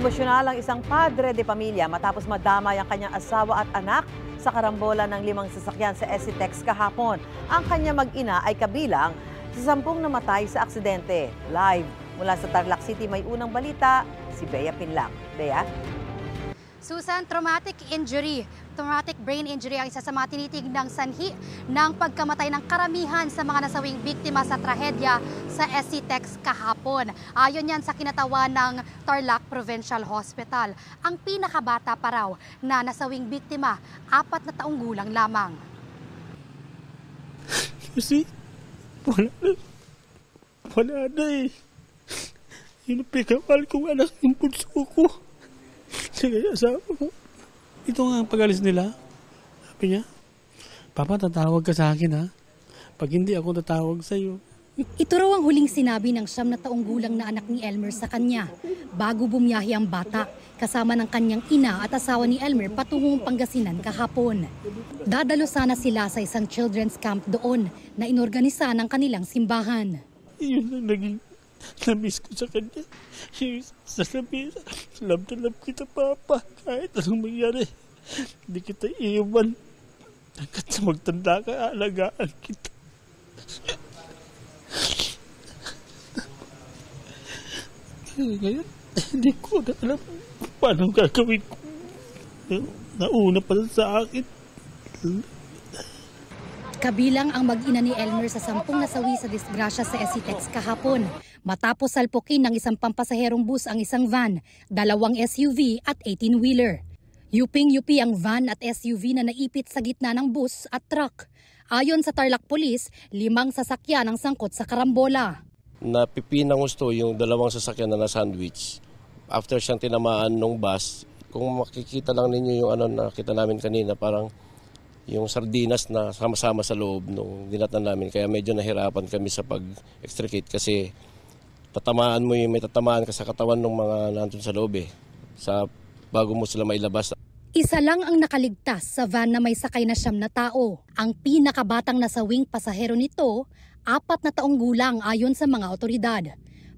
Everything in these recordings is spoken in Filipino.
Emosyonal ang isang padre de pamilya matapos madamay ang kanyang asawa at anak sa karambola ng 5 sasakyan sa SCTEX kahapon. Ang kanyang mag-ina ay kabilang sa 10 namatay sa aksidente. Live mula sa Tarlac City may unang balita, si Bea Pinlac. Bea? Susan, traumatic brain injury ang isa sa mga tinitignang sanhi ng pagkamatay ng karamihan sa mga nasawing biktima sa trahedya sa SCTEX kahapon. Ayon yan sa kinatawan ng Tarlac Provincial Hospital. Ang pinakabata pa raw na nasawing biktima, 4 na taong gulang lamang. Kasi wala na eh. Yung pinakawal kong anak yung punso ko. Kaya asawa ko. Ito nga ang pag-alis nila. Sabi niya, Papa, tatawag ka sa akin ha. Pag hindi ako tatawag sa iyo. Ito raw ang huling sinabi ng 9 na taong gulang na anak ni Elmer sa kanya bago bumiyahe ang bata kasama ng kanyang ina at asawa ni Elmer patungong Pangasinan kahapon. Dadalo sana sila sa isang children's camp doon na inorganisa ng kanilang simbahan. Yun ang naging na-miss ko sa kanya. Sasabihin, love na love kita, Papa. Kahit anong mangyari, hindi kita iiwan. Hanggat sa magtanda ka, alagaan kita. Ngayon, hindi ko na alam paano gagawin ko. Nauna pa sa akin. Kabilang ang mag-ina ni Elmer sa 10 nasawi sa disgrasya sa SCTEX kahapon. Matapos salpukin ng isang pampasaherong bus ang isang van, 2 SUV at 18-wheeler. Yuping-yupi ang van at SUV na naipit sa gitna ng bus at truck. Ayon sa Tarlac Police, 5 sasakyan ang sangkot sa karambola. Napipinang gusto yung 2 sasakyan na na-sandwich. After siyang tinamaan ng bus, kung makikita lang ninyo yung nakita namin kanina, parang yung sardinas na sama-sama sa loob nung dinatnan namin. Kaya medyo nahirapan kami sa pag-extricate kasi may tatamaan ka sa katawan ng mga nandun sa loob bago mo sila mailabas. Isa lang ang nakaligtas sa van na may sakay na 9 na tao. Ang pinakabatang nasawing pasahero nito, 4 na taong gulang ayon sa mga otoridad.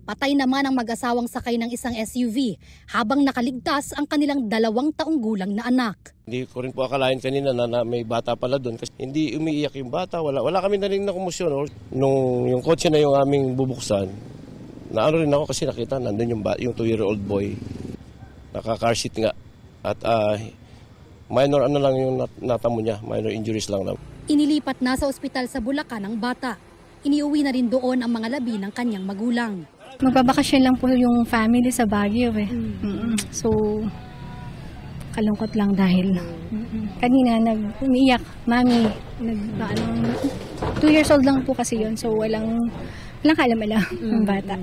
Patay naman ang mag-asawang sakay ng isang SUV habang nakaligtas ang kanilang 2 taong gulang na anak. Hindi ko rin po akalain kanina na may bata pala doon kasi hindi umiiyak yung bata. Wala kami na rin na kumusyon. Nung yung kotse na yung aming bubuksan, naano rin ako kasi nakita nandun yung 2-year-old boy. Naka-car seat nga. At minor lang yung natamo niya. Minor injuries lang. Inilipat na sa ospital sa Bulacan ang bata. Iniuwi na rin doon ang mga labi ng kanyang magulang. Magbabakasyon lang po yung family sa Baguio eh. So, kalungkot lang dahil kanina umiiyak, mami, 2 years old lang po kasi yon, so walang kaalam-alam ng bata.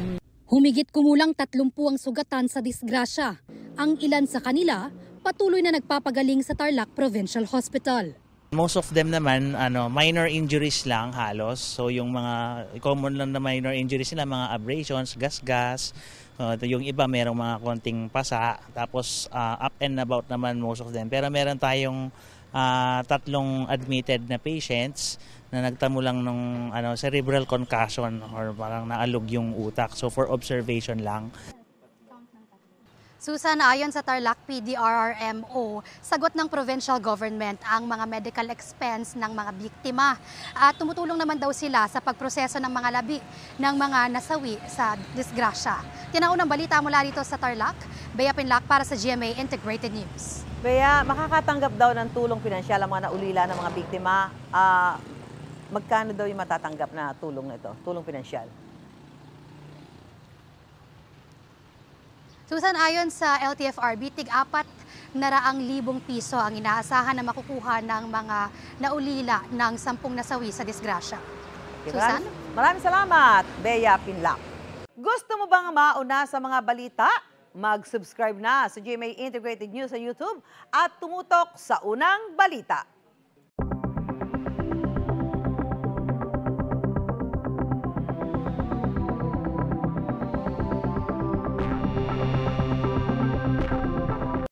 Humigit kumulang 30 ang sugatan sa disgrasya. Ang ilan sa kanila patuloy na nagpapagaling sa Tarlac Provincial Hospital. Most of them naman minor injuries lang halos. So yung mga common lang na minor injuries nila, mga abrasions, gas-gas. Yung iba merong mga konting pasa. Tapos up and about naman most of them. Pero meron tayong 3 admitted na patients na nagtamo lang ng cerebral concussion or parang naalog yung utak. So for observation lang. Susan, ayon sa Tarlac PDRRMO, sagot ng provincial government ang mga medical expense ng mga biktima. At tumutulong naman daw sila sa pagproseso ng mga labi ng mga nasawi sa disgrasya. Tinaunang balita mula dito sa Tarlac, Bea Pinlac para sa GMA Integrated News. Bea, makakatanggap daw ng tulong pinansyal ang mga naulila ng mga biktima. Magkano daw yung matatanggap na tulong na ito, tulong pinansyal? Susan, ayon sa LTFRB, tig-400,000 piso ang inaasahan na makukuha ng mga naulila ng 10 nasawi sa disgrasya. Susan? Maraming salamat, Bea Pinlac. Gusto mo bang mauna sa mga balita? Mag-subscribe na sa GMA Integrated News sa YouTube at tumutok sa unang balita.